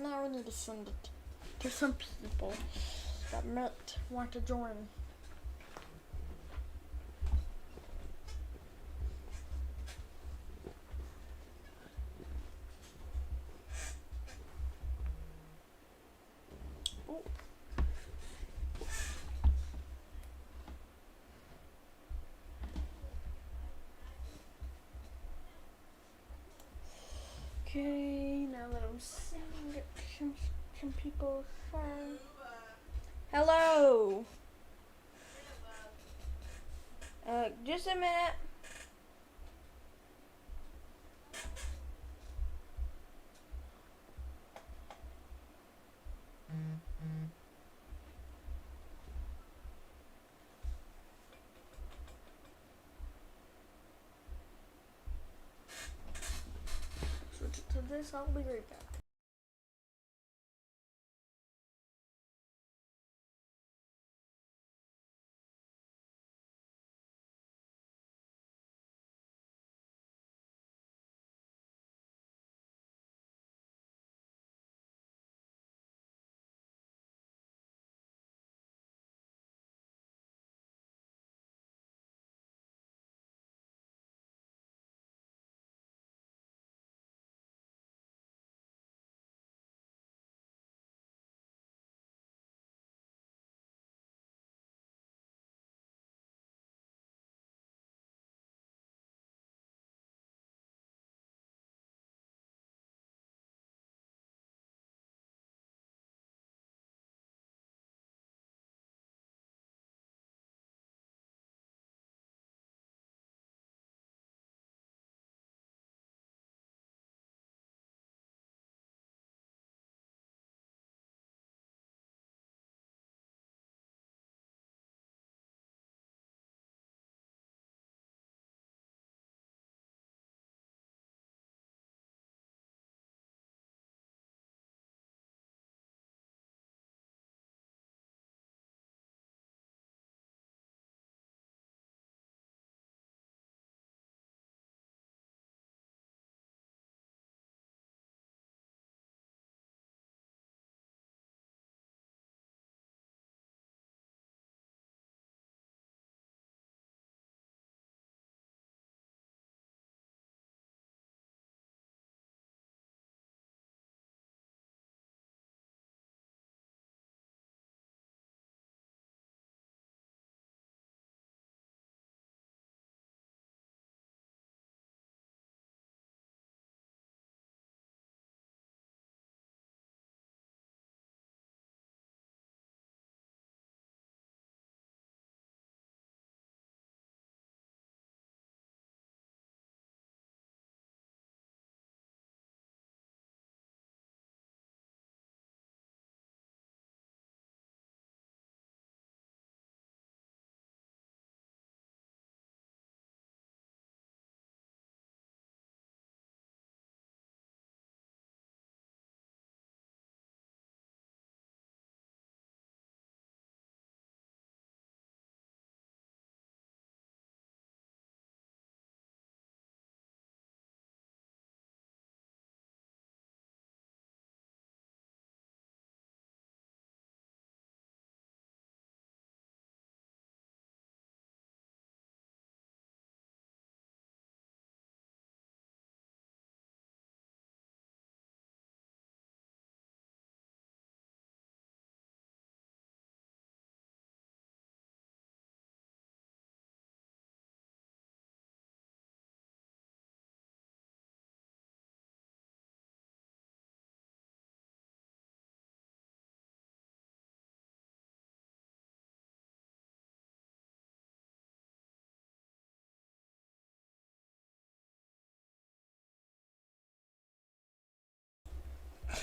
Now we need to send it to some people that might want to join. Ooh. Okay, now that I'm sending it to some people. Hello. Just a minute. Switch it to this. I'll be right back.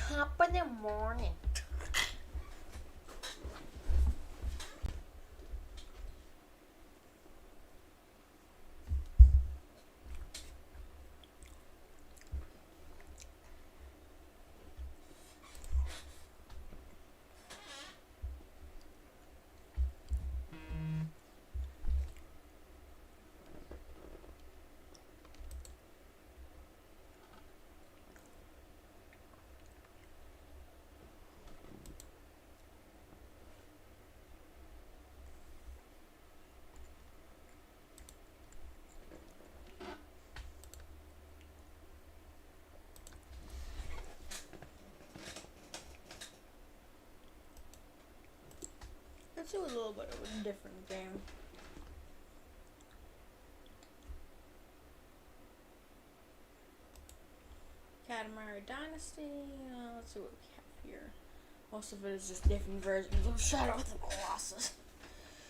Top of the morning. Let's do a little bit of a different game. Katamari Dynasty. Let's see what we have here. Most of it is just different versions of Shadow of the Colossus.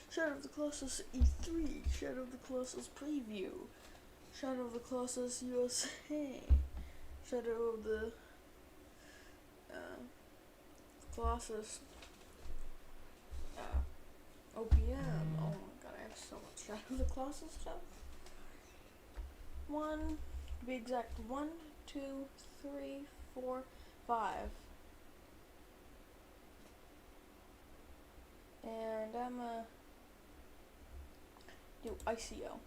Shadow of the Colossus E3, Shadow of the Colossus Preview, Shadow of the Colossus USA, Shadow of the Colossus OPM. Oh my god, I have so much Shadow of the Colossus stuff. To be exact, 1, 2, 3, 4, 5. And I'm do ICO.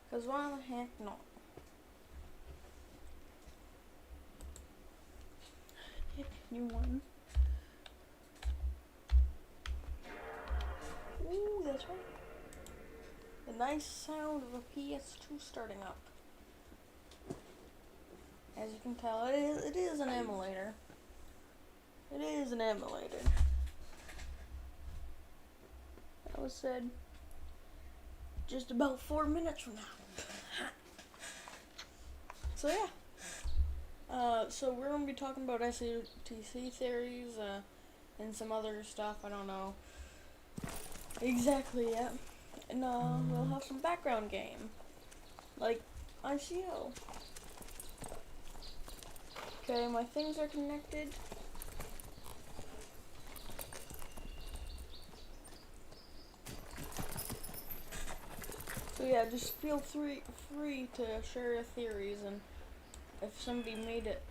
Cause why the heck not? New one. Ooh, that's right. The nice sound of a PS2 starting up. As you can tell, it is an emulator. It is an emulator. That was said just about 4 minutes from now. So yeah. So we're gonna be talking about SATC theories, and some other stuff. I don't know exactly yet. And we'll have some background game, like ICO. Okay, my things are connected. So yeah, just feel free to share your theories, and if somebody made it.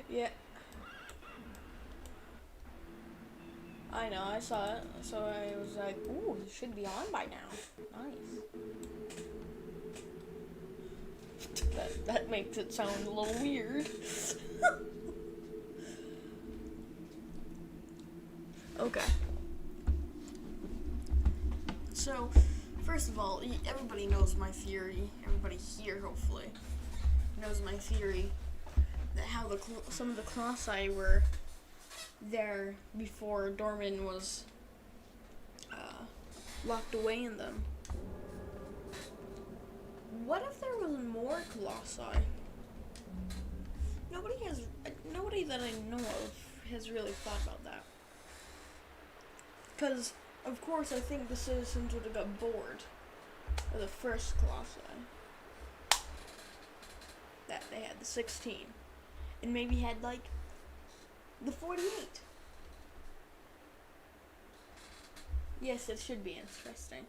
Yeah. I know, I saw it, so I was like, ooh, it should be on by now. Nice. That makes it sound a little weird. Okay. So, first of all, everybody knows my theory. Everybody here, hopefully, knows my theory that how some of the colossi were there before Dorman was locked away in them. What if there was more colossi? Nobody that I know of has really thought about that. Because, of course, I think the citizens would have got bored of the first colossi. That they had the 16. And maybe had, like, the 48. Yes, it should be interesting.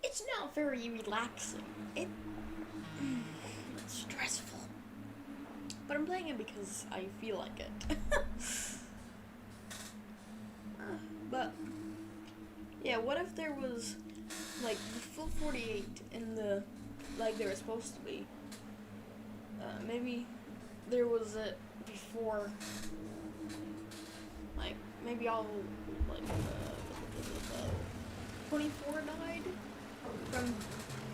It's not very relaxing. It's stressful. But I'm playing it because I feel like it. But, yeah, what if there was, like, the full 48 in the, like they were supposed to be? Maybe there was it before, like, maybe all, like, 24 died from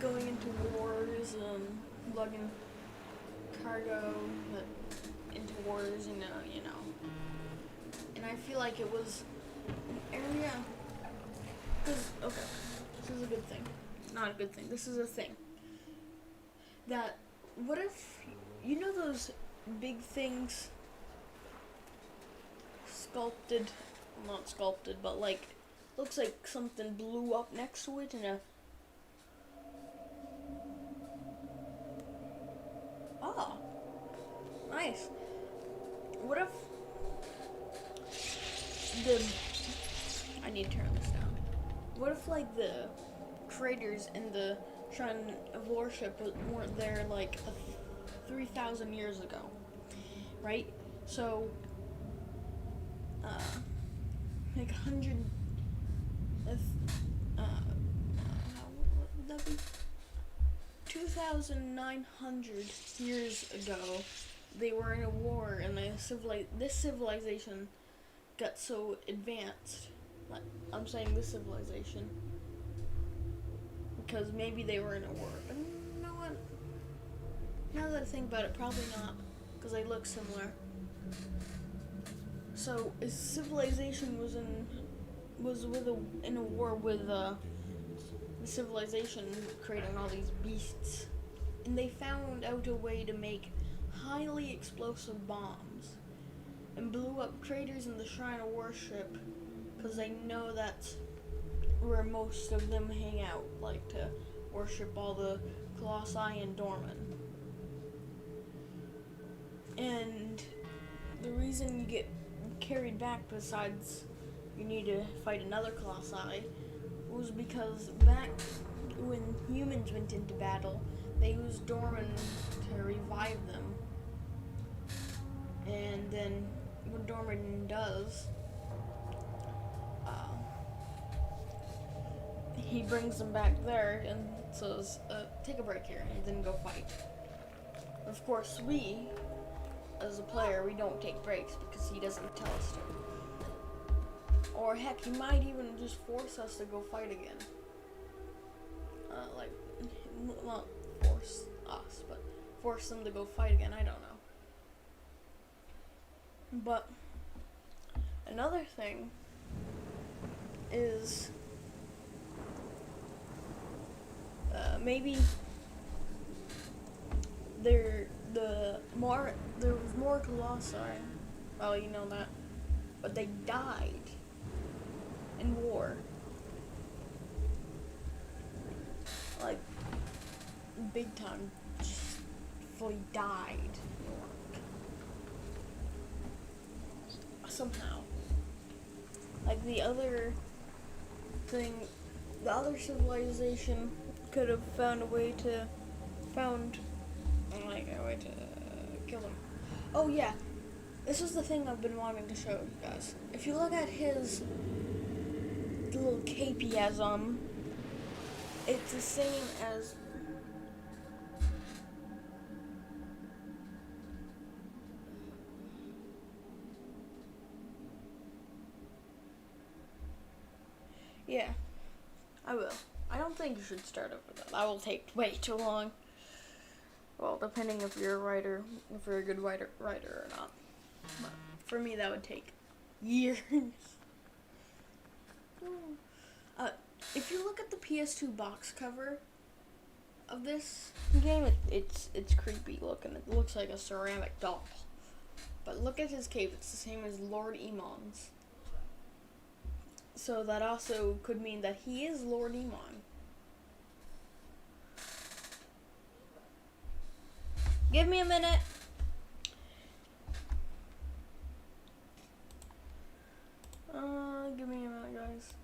going into wars and lugging cargo into wars, you know. And I feel like it was an area, because, okay, this is a good thing. Not a good thing, this is a thing. That, what if, you know those big things, not sculpted, but like, looks like something blew up next to it in a, oh, nice. What if I need to turn this down. What if, like, the creators in the Shrine of Worship weren't there, like, 3,000 years ago, right? So, like 100, what would that be? 2,900 years ago, they were in a war, and this civilization got so advanced. Like, I'm saying this civilization because maybe they were in a war. But you know what? Now that I think about it, probably not. because they look similar. So his civilization was in a war with the civilization creating all these beasts, and they found out a way to make highly explosive bombs and blew up craters in the shrine of worship because they know that's where most of them hang out, like to worship all the colossi and dorman. And the reason you get carried back, besides you need to fight another colossi, was because back when humans went into battle, they used dorman to revive them. And then what dorman does, he brings them back there and says, take a break here and then go fight. Of course, we, as a player, we don't take breaks because he doesn't tell us to. Or heck, he might even just force us to go fight again. Not force us, but force them to go fight again, I don't know. But another thing is maybe there was more colossi. Well, you know that, but they died in war. Like big time, just fully died somehow. Like the other civilization could have found a way to kill him. Oh yeah, this is the thing I've been wanting to show you guys. If you look at his little cape he has on, it's the same as yeah, I will. I don't think you should start over that. That will take way too long. Well, depending if you're a writer, if you're a good writer or not. But for me, that would take years. If you look at the PS2 box cover of this game, it's creepy looking. It looks like a ceramic doll. But look at his cape. It's the same as Lord Emon's. So that also could mean that he is Lord Emon. Give me a minute. Give me a minute, guys.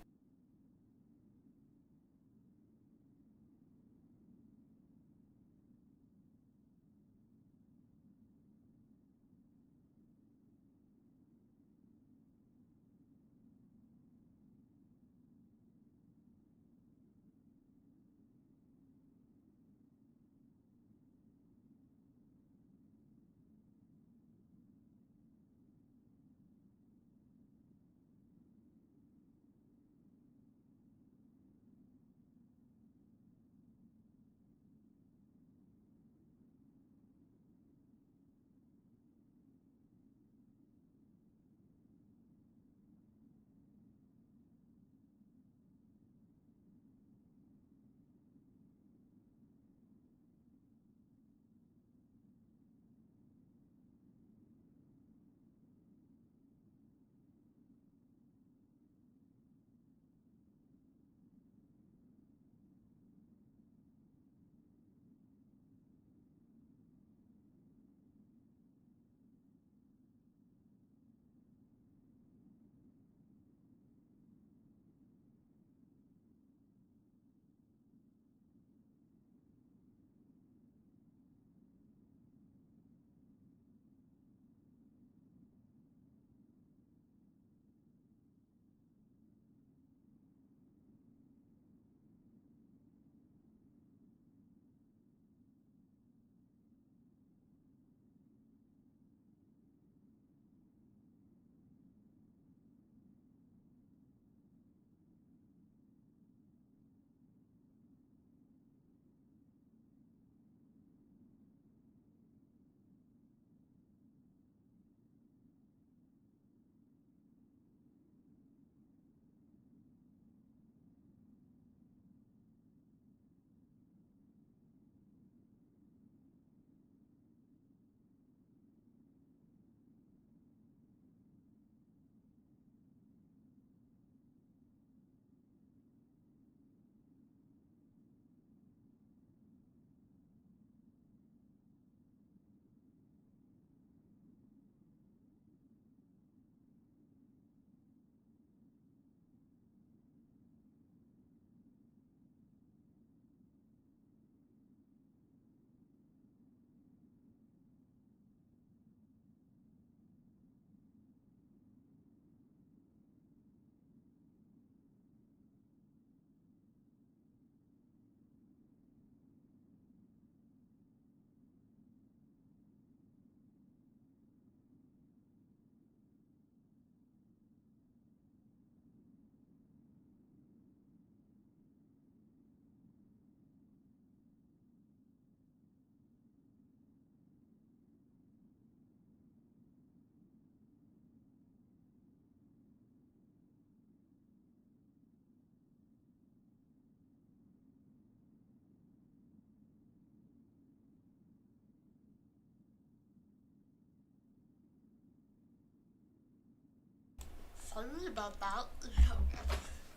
Sorry about that.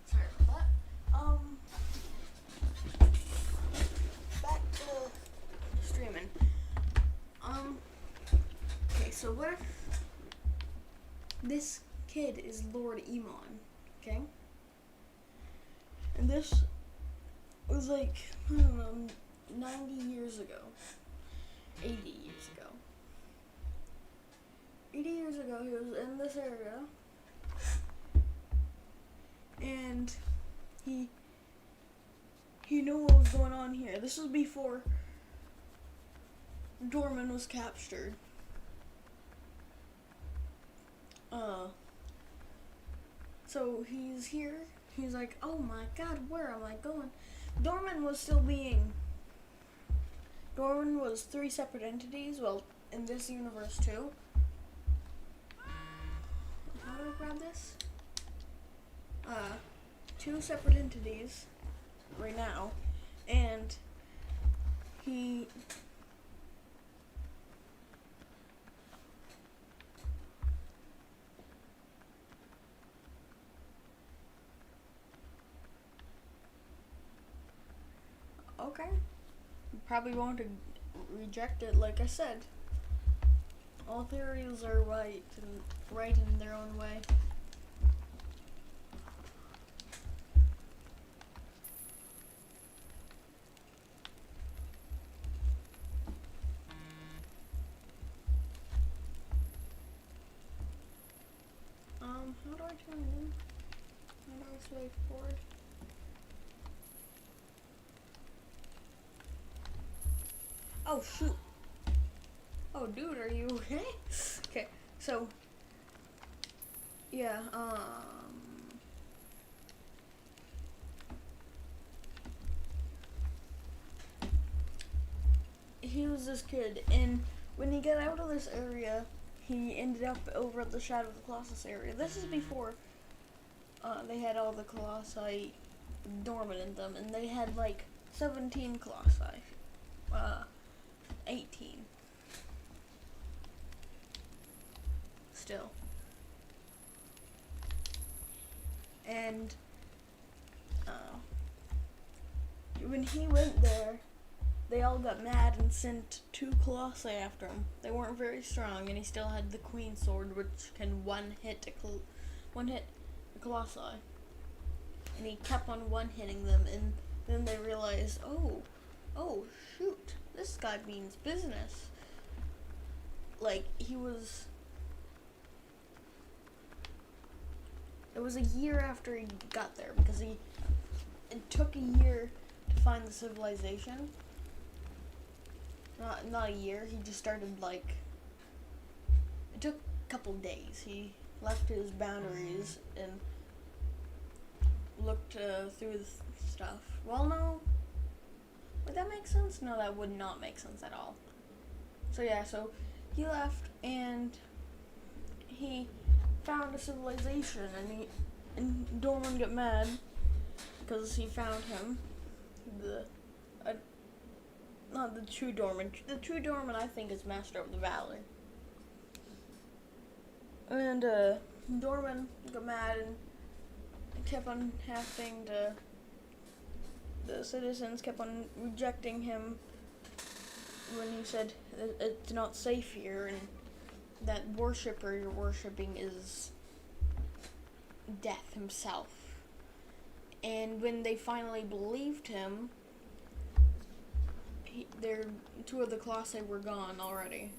Sorry about that. Back to streaming. Okay, so what if this kid is Lord Emon, okay? And this was like, I don't know, 90 years ago. 80 years ago. 80 years ago, he was in this area. And he knew what was going on here. This was before Dorman was captured. So he's here. He's like, oh my god, where am I going? Dorman was 3 separate entities. Well, in this universe too. How do I grab this? 2 separate entities right now, and he okay, probably want to reject it. Like I said, all theories are right in their own way. How do I turn it in? How do I swipe forward? Oh shoot. Oh dude, are you okay? Okay, so yeah, he was this kid, and when he got out of this area, he ended up over at the Shadow of the Colossus area. This is before they had all the colossi dormant in them, and they had like 17 colossi. 18. Still. And when he went there, they all got mad and sent 2 colossi after him. They weren't very strong, and he still had the Queen Sword, which can one hit a colossi. And he kept on one-hitting them, and then they realized, oh shoot, this guy means business. Like, it was a year after he got there, because it took a year to find the civilization. Not a year, he just started it took a couple days. He left his boundaries and looked through the stuff. Well, no. Would that make sense? No, that would not make sense at all. So yeah, so he left and he found a civilization, and Dorman got mad because he found him. Not the true Dorman. The true Dorman, I think, is Master of the Valley. And Dorman got mad and kept on having to. The citizens kept on rejecting him when he said it's not safe here, and that worshipper you're worshiping is Death himself. And when they finally believed him, 2 of the colossi were gone already.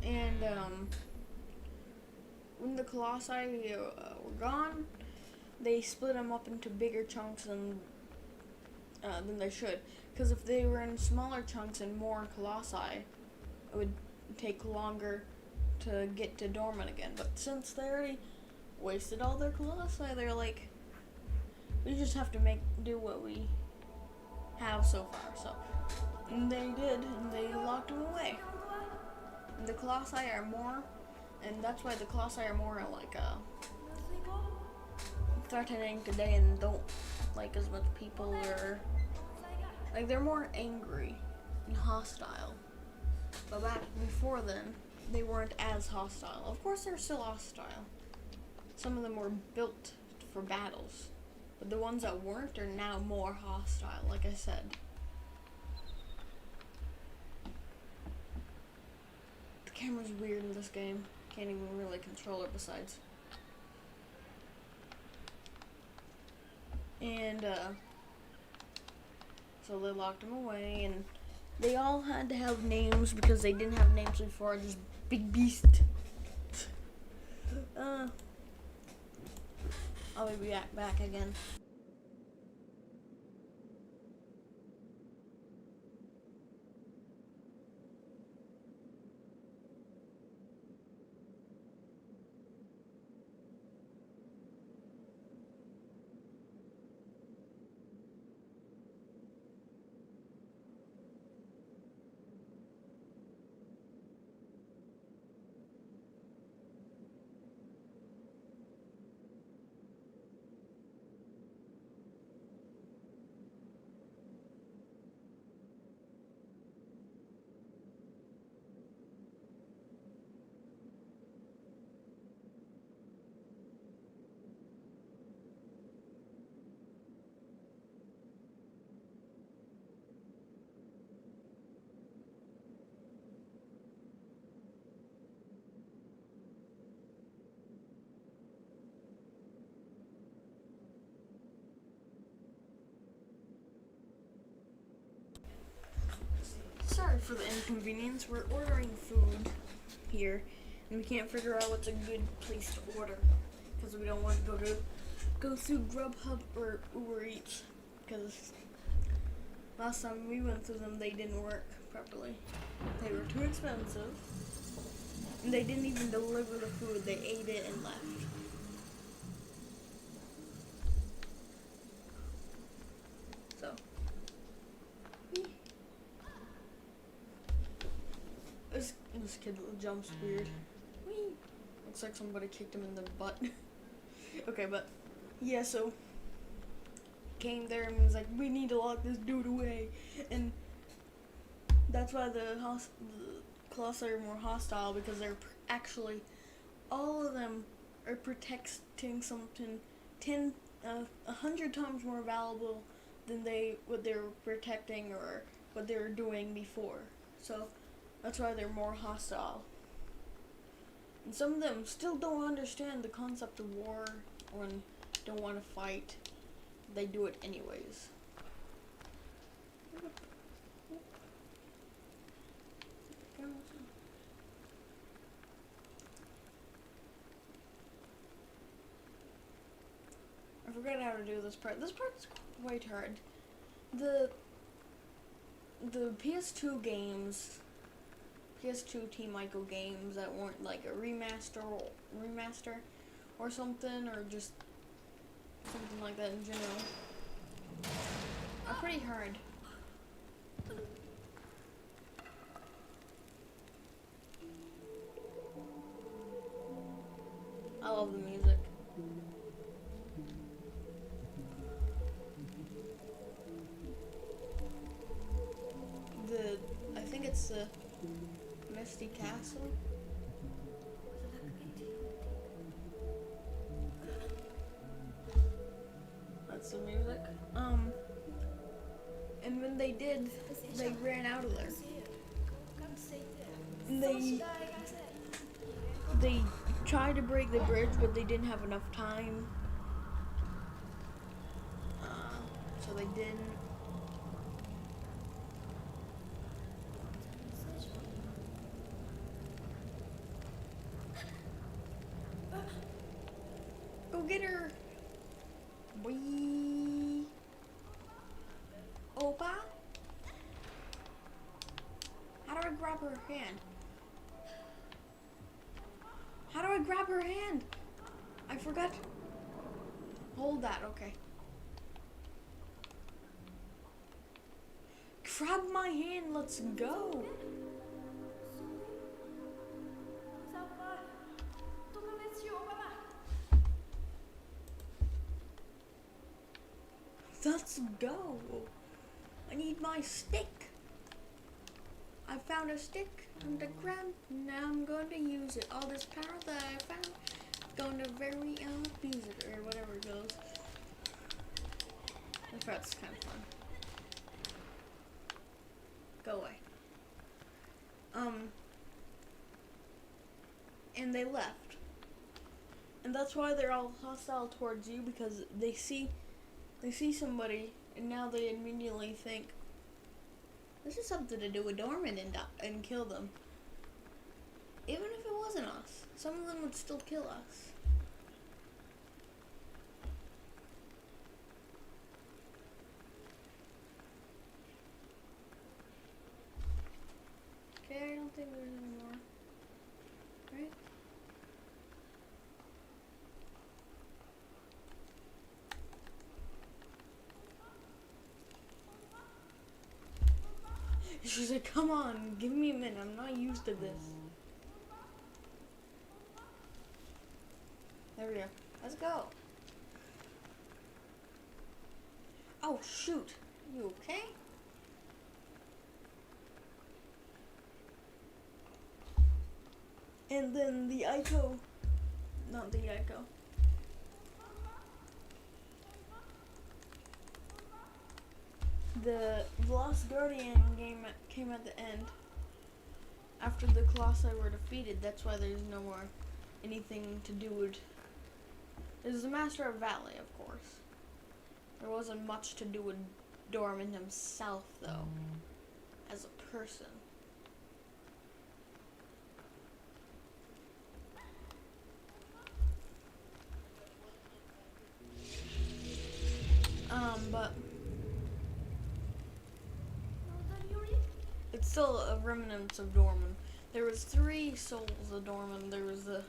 And when the colossi were gone, they split them up into bigger chunks than they should. Because if they were in smaller chunks and more colossi, it would take longer to get to Dorman again. But since they already wasted all their colossi, they're like, we just have to do what we have so far. So, and they did, and they locked them away. And the colossi are more, and that's why the colossi are more like threatening today, and don't like as much people, or like they're more angry and hostile. But back before then, they weren't as hostile. Of course, they're still hostile. Some of them were built for battles, but the ones that weren't are now more hostile, like I said. The camera's weird in this game. Can't even really control it besides. And, so they locked him away, and they all had to have names because they didn't have names before. Just Big Beast. I'll be back again. Sorry for the inconvenience. We're ordering food here, and we can't figure out what's a good place to order because we don't want to go through Grubhub or Uber Eats because last time we went through them, they didn't work properly. They were too expensive, and they didn't even deliver the food. They ate it and left. So. This kid jumps weird. Whee! Looks like somebody kicked him in the butt. Okay, but yeah, so came there and was like, we need to lock this dude away, and that's why the colossi are more hostile because they're actually all of them are protecting something 100 times more valuable than what they were protecting or what they were doing before. So that's why they're more hostile. And some of them still don't understand the concept of war or don't want to fight. They do it anyways. I forgot how to do this part. This part's quite hard. The PS2 games, PS2 Team Ico games that weren't like a remaster or something, or just something like that in general, are pretty hard. I love the music. I think it's the Misty Castle. That's the music. And when they did, they ran out of there. And they tried to break the bridge, but they didn't have enough time. So they didn't. Go get her! Wee! Opa? How do I grab her hand? How do I grab her hand? I forgot. Hold that, okay. Grab my hand, let's go. Let's go. I need my stick. I found a stick on the ground. Now I'm going to use it. All this power that I found, going to very abuse it or whatever it goes. That's kind of fun. Go away. And they left. And that's why they're all hostile towards you, because they see somebody and now they immediately think this is something to do with Dorman and kill them. Even if it wasn't us, some of them would still kill us. Okay, I don't think there's any more. Right? She's like, come on, give me a minute. I'm not used to this. There we go. Let's go. Oh, shoot. You okay? And then the Ico. Not the Ico. The Lost Guardian game came at the end. After the colossi were defeated, that's why there's no more anything to do with... There's the Master of Valley, of course. There wasn't much to do with Dorman himself, though, as a person. But it's still a remnant of Dorman. There was 3 souls of Dorman. There was the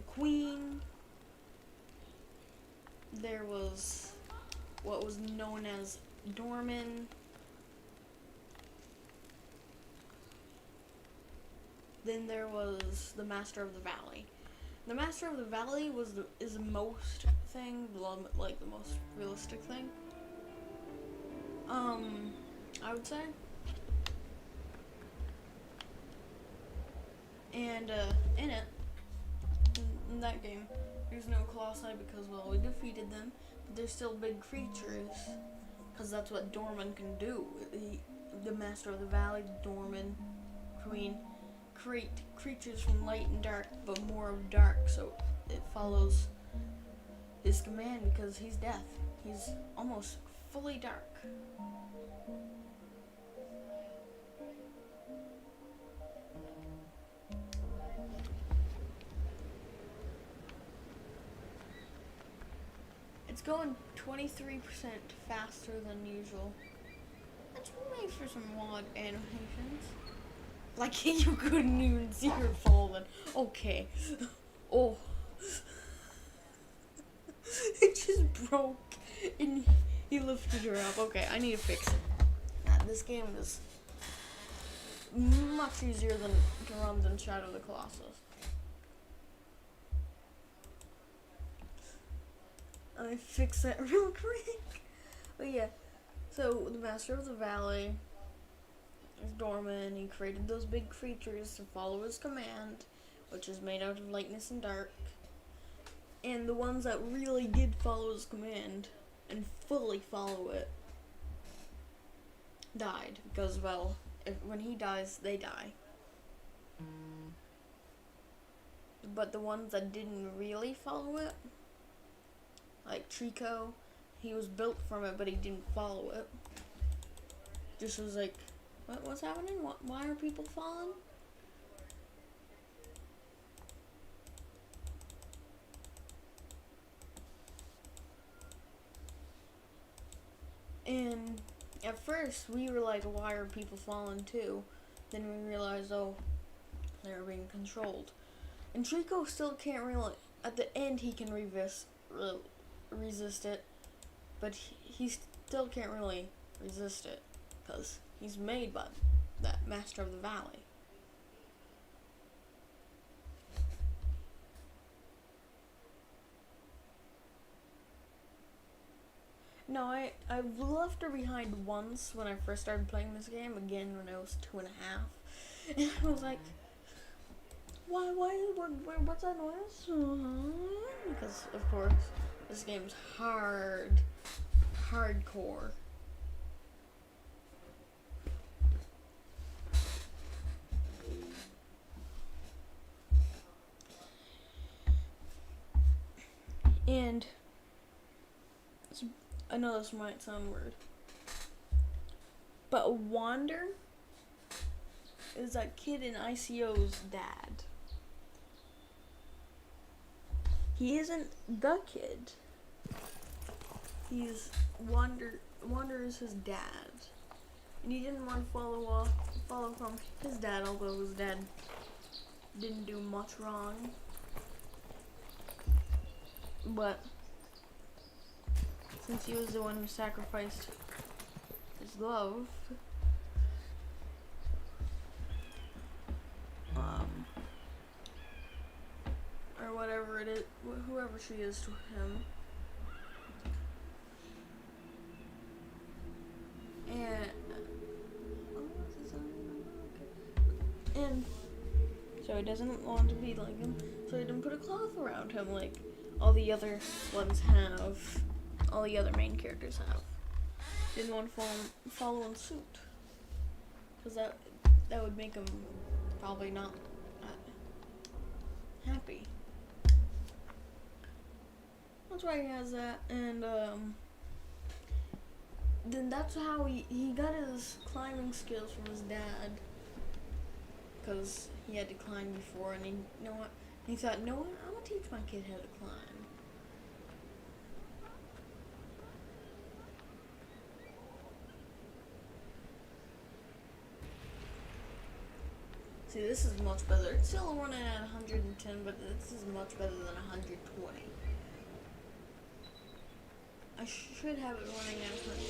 Queen. There was what was known as Dorman. Then there was the Master of the Valley. The Master of the Valley is the most thing, like the most realistic thing. I would say. And in in that game, there's no colossi because, well, we defeated them, but they're still big creatures, because that's what Dorman can do. The Master of the Valley, Dorman, Queen, create creatures from light and dark, but more of dark, so it follows his command because he's death. He's almost fully dark. It's going 23% faster than usual. Let's wait for some mod animations. Like you couldn't even see her falling. Okay. Oh. It just broke and he lifted her up. Okay, I need to fix it. This game is much easier to run than Shadow of the Colossus. Let me fix that real quick. But yeah, so the Master of the Valley is Dorman. He created those big creatures to follow his command, which is made out of lightness and dark. And the ones that really did follow his command and fully follow it died because, well, when he dies, they die. But the ones that didn't really follow it, like Trico, he was built from it, but he didn't follow it. Just was like, what's happening? Why are people falling? And at first, we were like, why are people falling too? Then we realized, oh, they're being controlled. And Trico still can't really, at the end he can resist it, but he still can't really resist it, because he's made by that Master of the Valley. No, I've left her behind once when I first started playing this game. Again, when I was 2.5, and I was like, what's that noise? Because of course, this game's hardcore. And I know this might sound weird, but Wander is that kid in ICO's dad. He isn't the kid. He's Wander is his dad. And he didn't want to follow from his dad, although his dad didn't do much wrong. But since he was the one who sacrificed his love, or whatever it is, whoever she is to him, and so he doesn't want to be like him, so he didn't put a cloth around him like all the other ones have, all the other main characters have. Didn't want to follow in suit, because that would make him probably not happy. That's why he has that, and then that's how he got his climbing skills from his dad, because he had to climb before, and he thought, no, I'm gonna teach my kid how to climb. See, this is much better. It's still running at 110, but this is much better than 120. I should have it running at 100.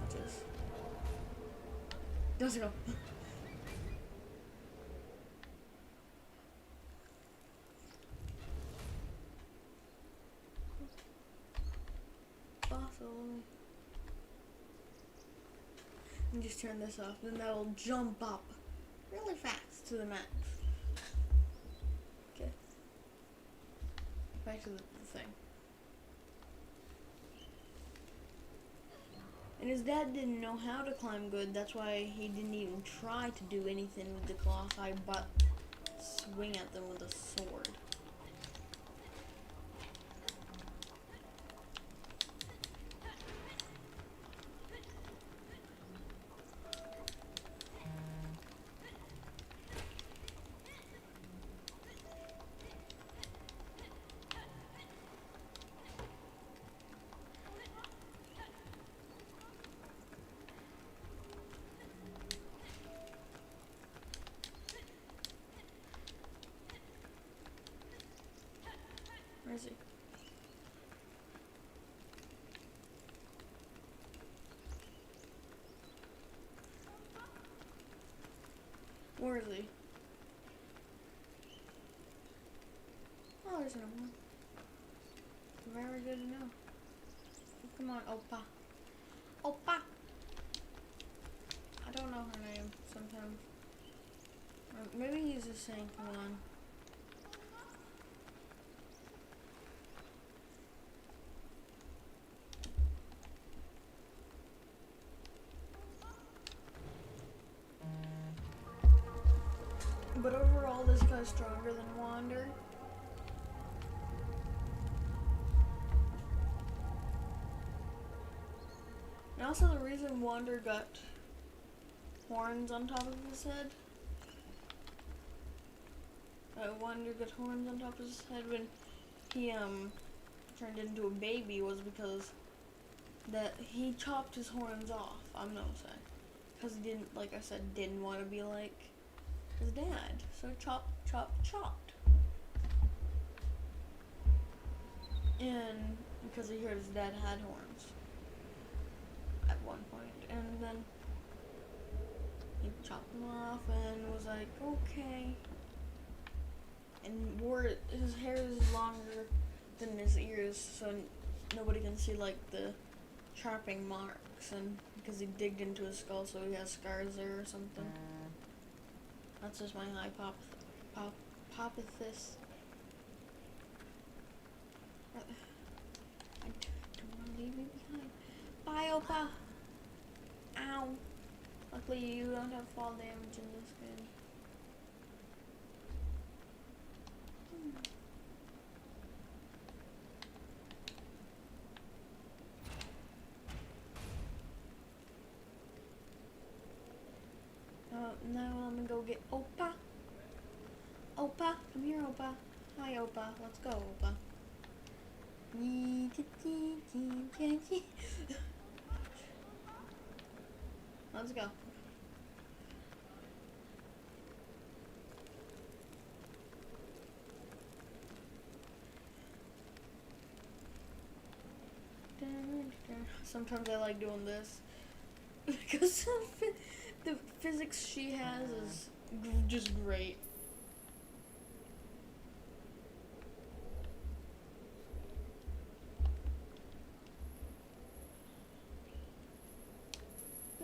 Watch this. Let's go. Awesome. And just turn this off, then that will jump up really fast to the max. Okay. Back to the thing. And his dad didn't know how to climb good, that's why he didn't even try to do anything with the colossi but swing at them with a sword. Where is he? Where is he? Oh, there's no one. Very good to know. Come on, Oppa. Oppa! I don't know her name sometimes. Maybe he's just saying, come on. But overall, this guy's stronger than Wander. And also the reason Wander got horns on top of his head. Wander got horns on top of his head when he turned into a baby was because that he chopped his horns off. I'm not saying, because he didn't, like I said, didn't want to be like his dad. So chopped. And because he heard his dad had horns at one point, and then he chopped them off and was like, okay. And his hair is longer tucked in his ears so nobody can see like the sharpening marks, and because he digged into his skull, so he has scars there or something. That's just my hypothesis. I don't want to leave you behind. Bye, Opa. Ow. Luckily, you don't have fall damage in this game. Now I'm gonna go get Opa. Opa, come here, Opa. Hi, Opa. Let's go, Opa. Let's go. Sometimes I like doing this because the physics she has is just great.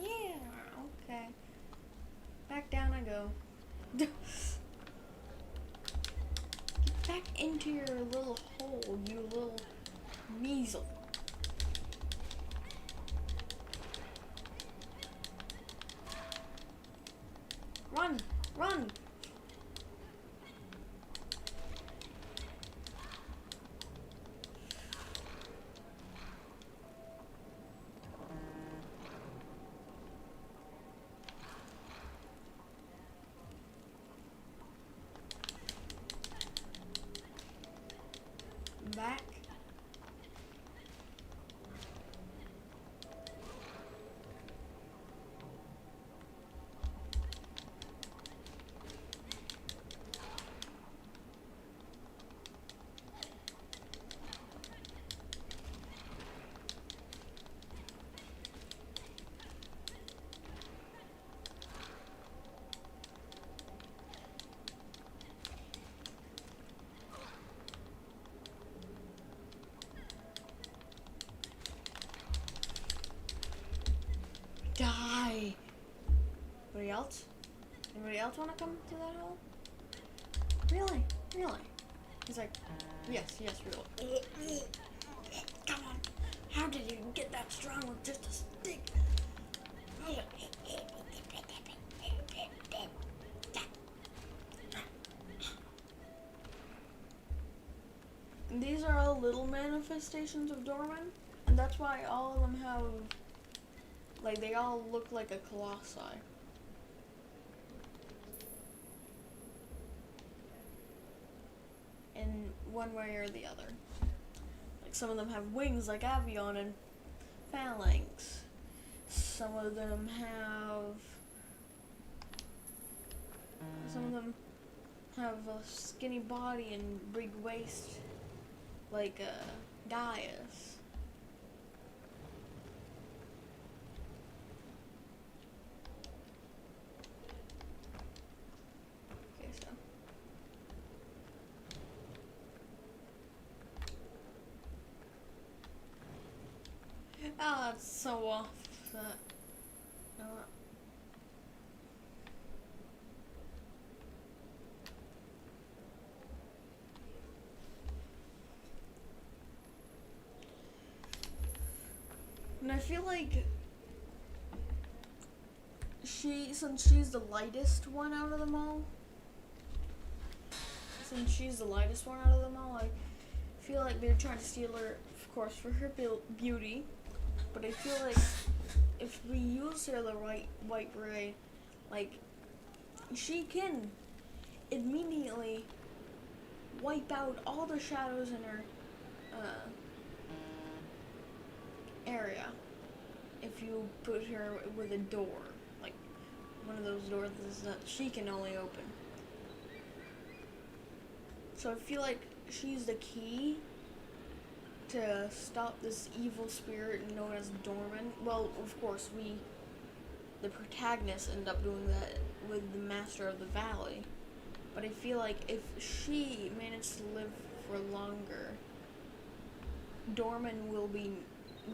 Yeah, okay. Back down I go. Get back into your little hole, you little weasel. Run! Run! Back. Die! Anybody else? Anybody else want to come to that hole? Really? Really? He's like, yes, really. Come on. How did you get that strong with just a stick? These are all little manifestations of Dorman, and that's why all of them have, like, they all look like a colossi. In one way or the other. Like, some of them have wings like Avion and Phalanx. Some of them have a skinny body and big waist like Gaius. Okay, so oh, that's so off that. You know what? And I feel like since she's the lightest one out of them all, I feel like they're trying to steal her, of course, for her beauty. But I feel like if we use her the right white ray, like, she can immediately wipe out all the shadows in her area if you put her with a door, like one of those doors that she can only open. So I feel like she's the key to stop this evil spirit known as Dorman. Well, of course, the protagonists, end up doing that with the Master of the Valley. But I feel like if she managed to live for longer, Dorman will be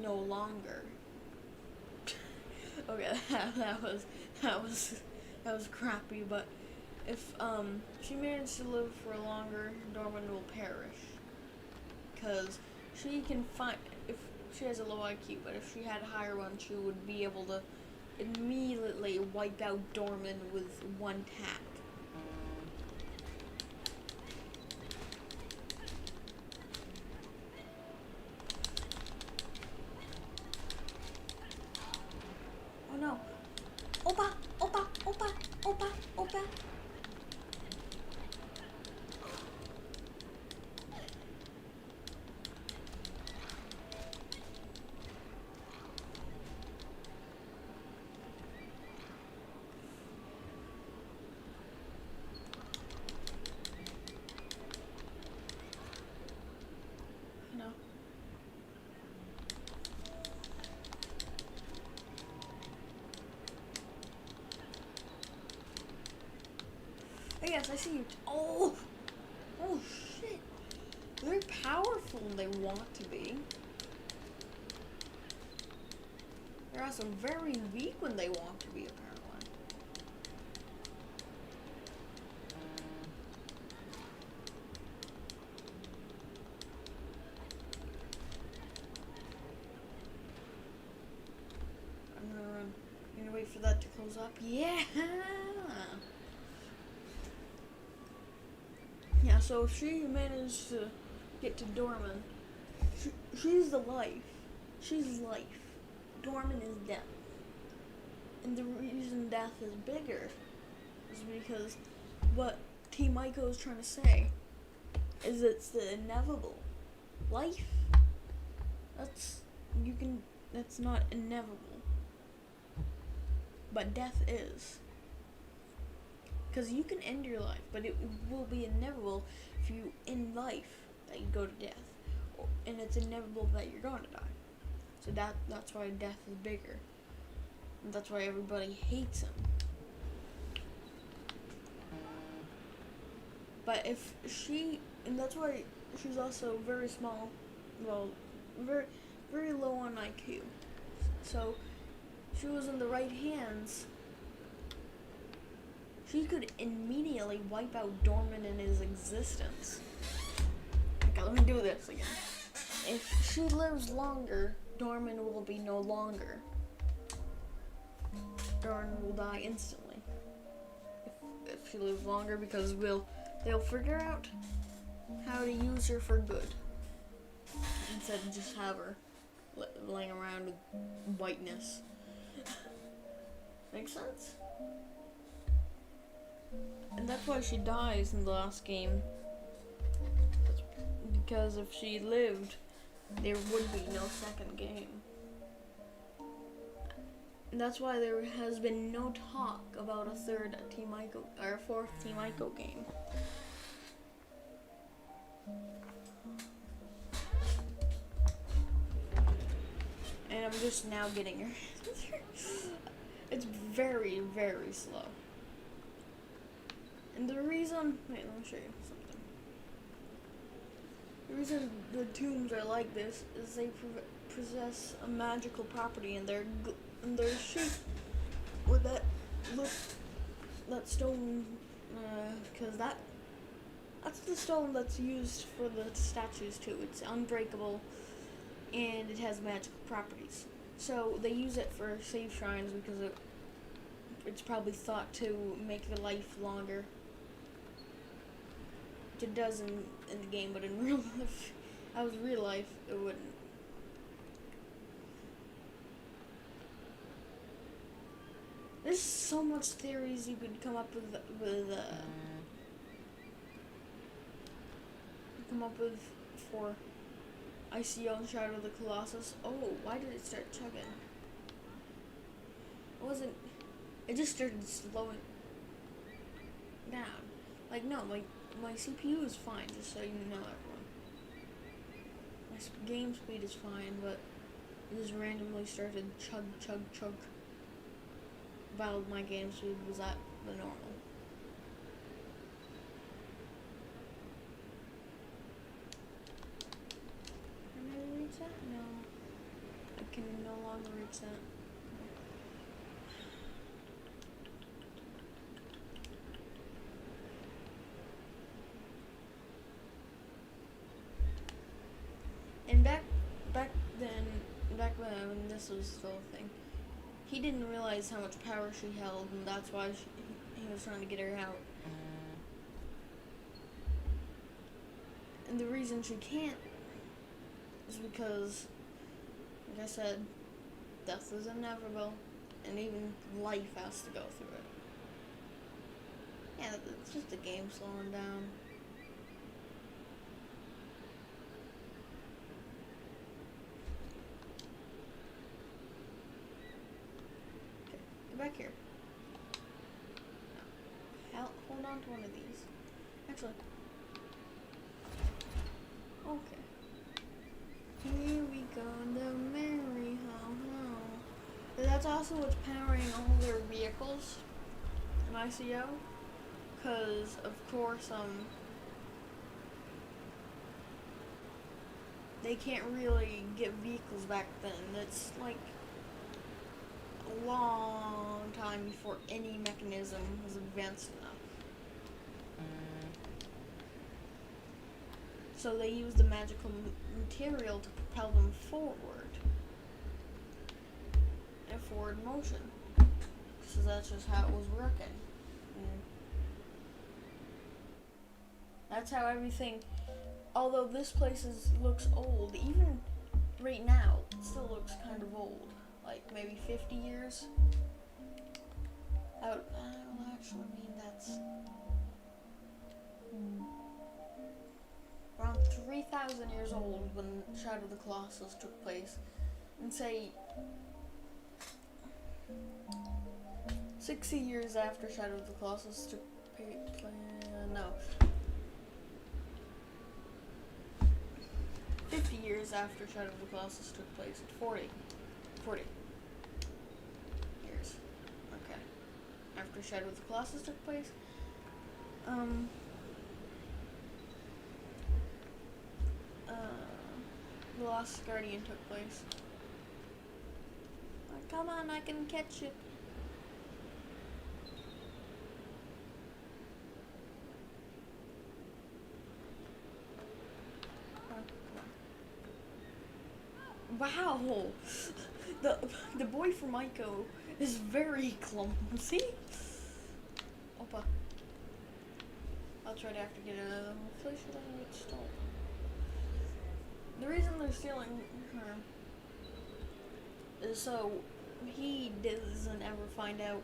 no longer. Okay, that was crappy, but if she managed to live for longer, Dorman will perish. Cause she can find if she has a low IQ, but if she had a higher one, she would be able to immediately wipe out Dorman with one tap. Oh no! Opa! Opa! Opa! Opa! Opa! No. Oh, yes, I see you. Oh! Oh shit! They're powerful when they want to be. They're also very weak when they want to be, apparently. I'm gonna run. I'm gonna wait for that to close up. Yeah! Yeah, so if she managed to get to Dorman, she's the life. She's life. Dorman is death. And the reason death is bigger is because what Team Ico is trying to say is it's the inevitable. Life, that's not inevitable. But death is. Because you can end your life, but it will be inevitable if you end life that you go to death. And it's inevitable that you're going to die. So that's why death is bigger. And that's why everybody hates him. But if and that's why she's also very small, well, very, very low on IQ. So, she was in the right hands. She could immediately wipe out Dorman in his existence. Okay, let me do this again. If she lives longer, Dorman will be no longer. Dorman will die instantly. If she lives longer, because they'll figure out how to use her for good. Instead of just have her laying around with whiteness. Make sense? And that's why she dies in the last game. Because if she lived, there would be no second game. And that's why there has been no talk about a third Team Ico or a fourth Team Ico game. And I'm just now getting her. It's very, very slow. And the reason, wait, let me show you something. The reason the tombs are like this is they possess a magical property, and they're shaped with that stone, because that's the stone that's used for the statues too. It's unbreakable, and it has magical properties. So they use it for save shrines because it's probably thought to make the life longer. It does in the game, but in real life, real life, it wouldn't. There's so much theories you could come up with for ICO and Shadow of the Colossus. Oh, why did it start chugging? It just started slowing down. Like, no, my CPU is fine, just so you know, everyone. My game speed is fine, but it just randomly started chug, chug, chug. While my game speed was at the normal. Am I reaching? can no longer reach that. And back when this was still a thing, he didn't realize how much power she held, and that's why he was trying to get her out. And the reason she can't is because, like I said, death is inevitable, and even life has to go through it. Yeah, it's just a game slowing down. Okay, get back here. Now, hold on to one of these. Actually, okay. Here we go, the merry ho-ho. That's also what's powering all their vehicles in ICO. Because, of course, they can't really get vehicles back then. It's like a long time before any mechanism was advanced enough. So they used the magical material to propel them forward. In forward motion. So that's just how it was working. That's how everything, although this place looks old, even right now, it still looks kind of old. Like maybe 50 years. That will actually mean that's around 3,000 years old when Shadow of the Colossus took place. And say 60 years after Shadow of the Colossus took place, no. 50 years after Shadow of the Colossus took place. 40 years. Okay. After Shadow of the Colossus took place. The Lost Guardian took place. Oh, come on, I can catch it. Wow, the boy from Ico is very clumsy. Opa. I'll try to have to get it out of the place so I don't get stolen. The reason they're stealing her is so he doesn't ever find out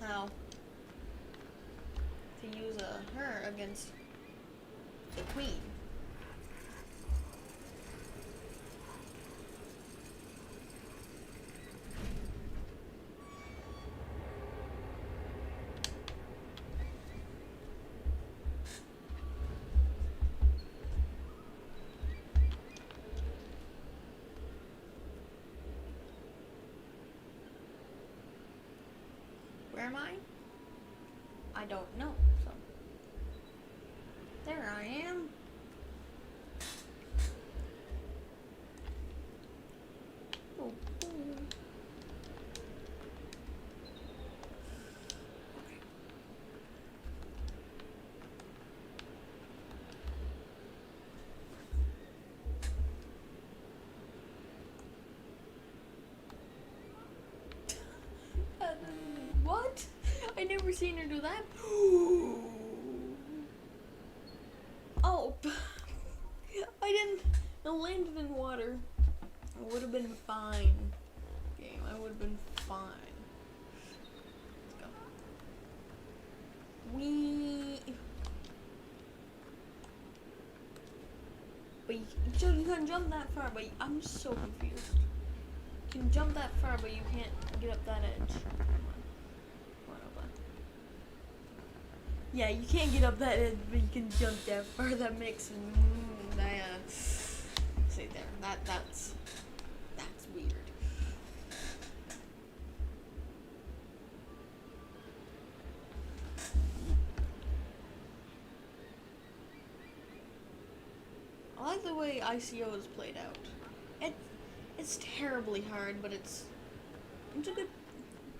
how to use her against the queen. Where am I? I don't know, so. There I am. Oh, oh. What? I never seen her do that. Oh, I didn't. It landed in water. I would have been fine. Game. I would have been fine. Let's go. But you can jump that far, but I'm so confused. You can jump that far, but you can't get up that edge. Yeah, you can't get up that edge, but you can jump that far. That makes see there. That's weird. like the way ICO is played out. It's terribly hard, but it's a good.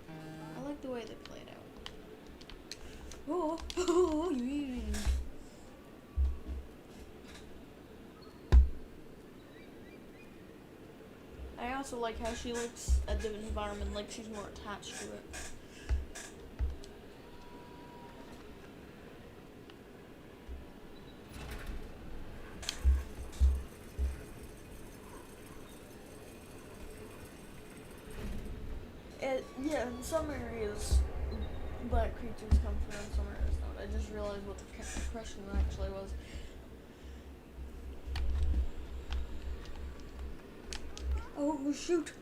I like the way they play it out. Oh, yeah. I also like how she looks at the environment like she's more attached to it. Yeah, in some areas, black creatures come through, in some areas don't. I just realized what the question actually was. Oh, shoot!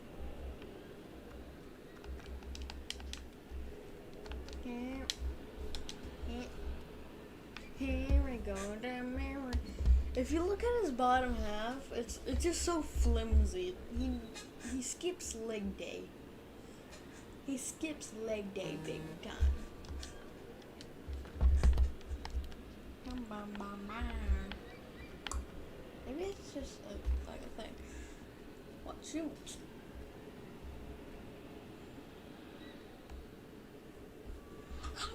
Here we go, the mirror. If you look at his bottom half, it's just so flimsy. He skips leg day. He skips leg day big time. Maybe it's just like a thing. What? Shoot.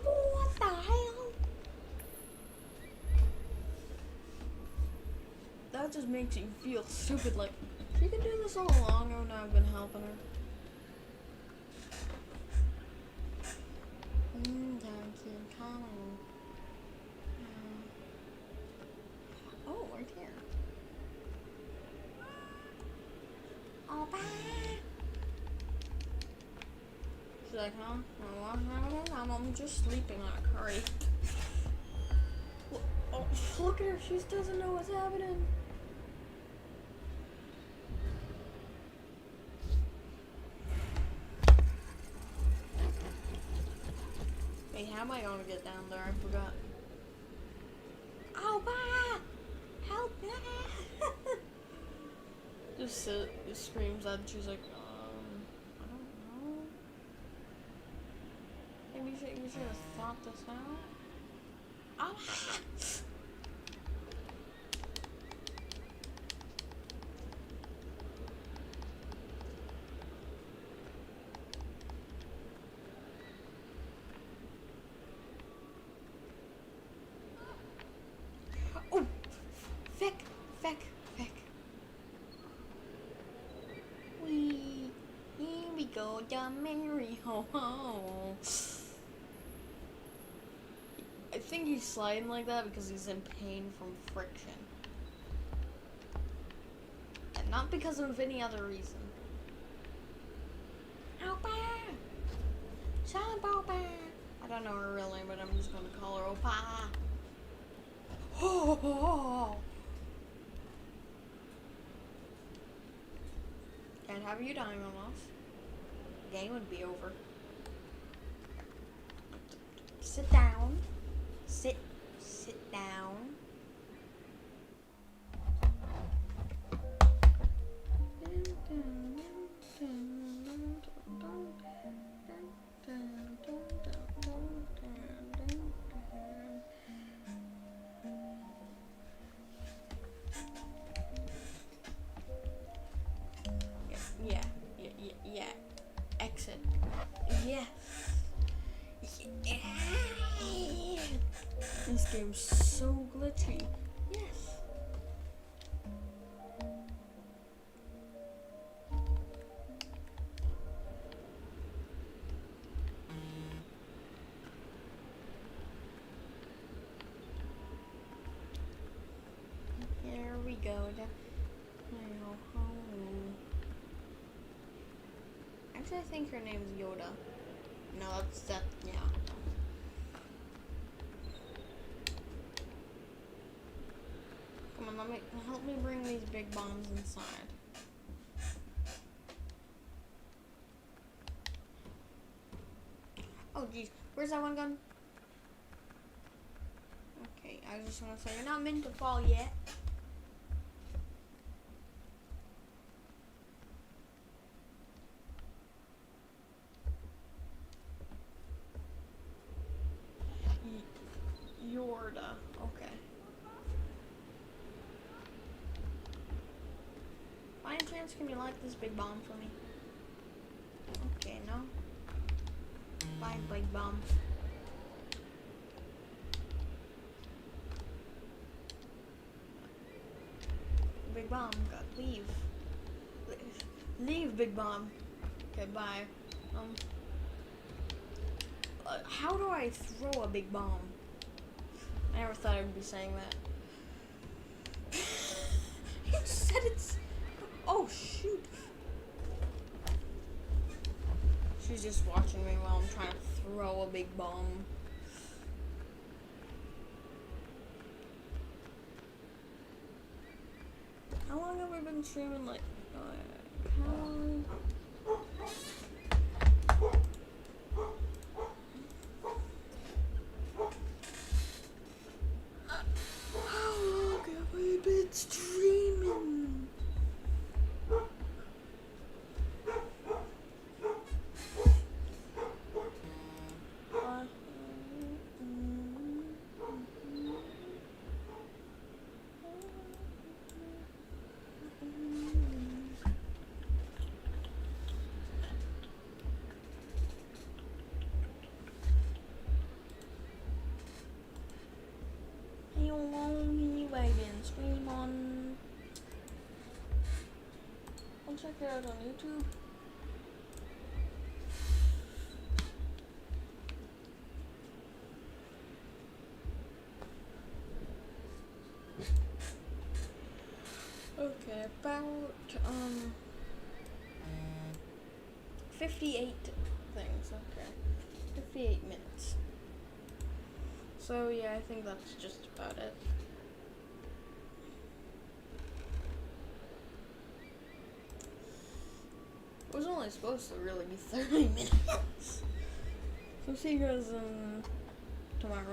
What the hell? That just makes you feel stupid. Like, she can do this all along and I've been helping her. Oh, right here. Oh, bye. She's like, huh? I'm just sleeping on a curry. Oh, look at her. She doesn't know what's happening. Hey, how am I gonna get down there? I forgot. Oh, bah! Help me! Just screams at. She's like, I don't know. Maybe you should have thought this out. Oh! Oh! Feck! Here we go, the merry ho ho. I think he's sliding like that because he's in pain from friction. And not because of any other reason. Opa! Opa! I don't know her real name, but I'm just gonna call her Opa. Oh! Can't have you dying on us. The game would be over. Sit down. Sit down. Yeah. Exit. Yes. Yeah. This game's so glitchy. Yes. Here we go. Actually, I think her name's Yoda. No, yeah. Come on, help me bring these big bombs inside. Oh, geez. Where's that one gun? Okay, I just want to say, you're not meant to fall yet. Yorda. Okay. chance can you light this big bomb for me? Okay, no. Bye, big bomb. Big bomb, God, leave. Leave, big bomb. Okay, bye. How do I throw a big bomb? I never thought I would be saying that. You said it's... Oh, shoot. She's just watching me while I'm trying to throw a big bomb. How long have we been streaming? Like, how long? How long have we been streaming? How long have I been streaming on? I'll check it out on YouTube. Okay, about 58 things. Okay, 58 minutes. So yeah, I think that's just about it. It was only supposed to really be 30 minutes. So see you guys in tomorrow's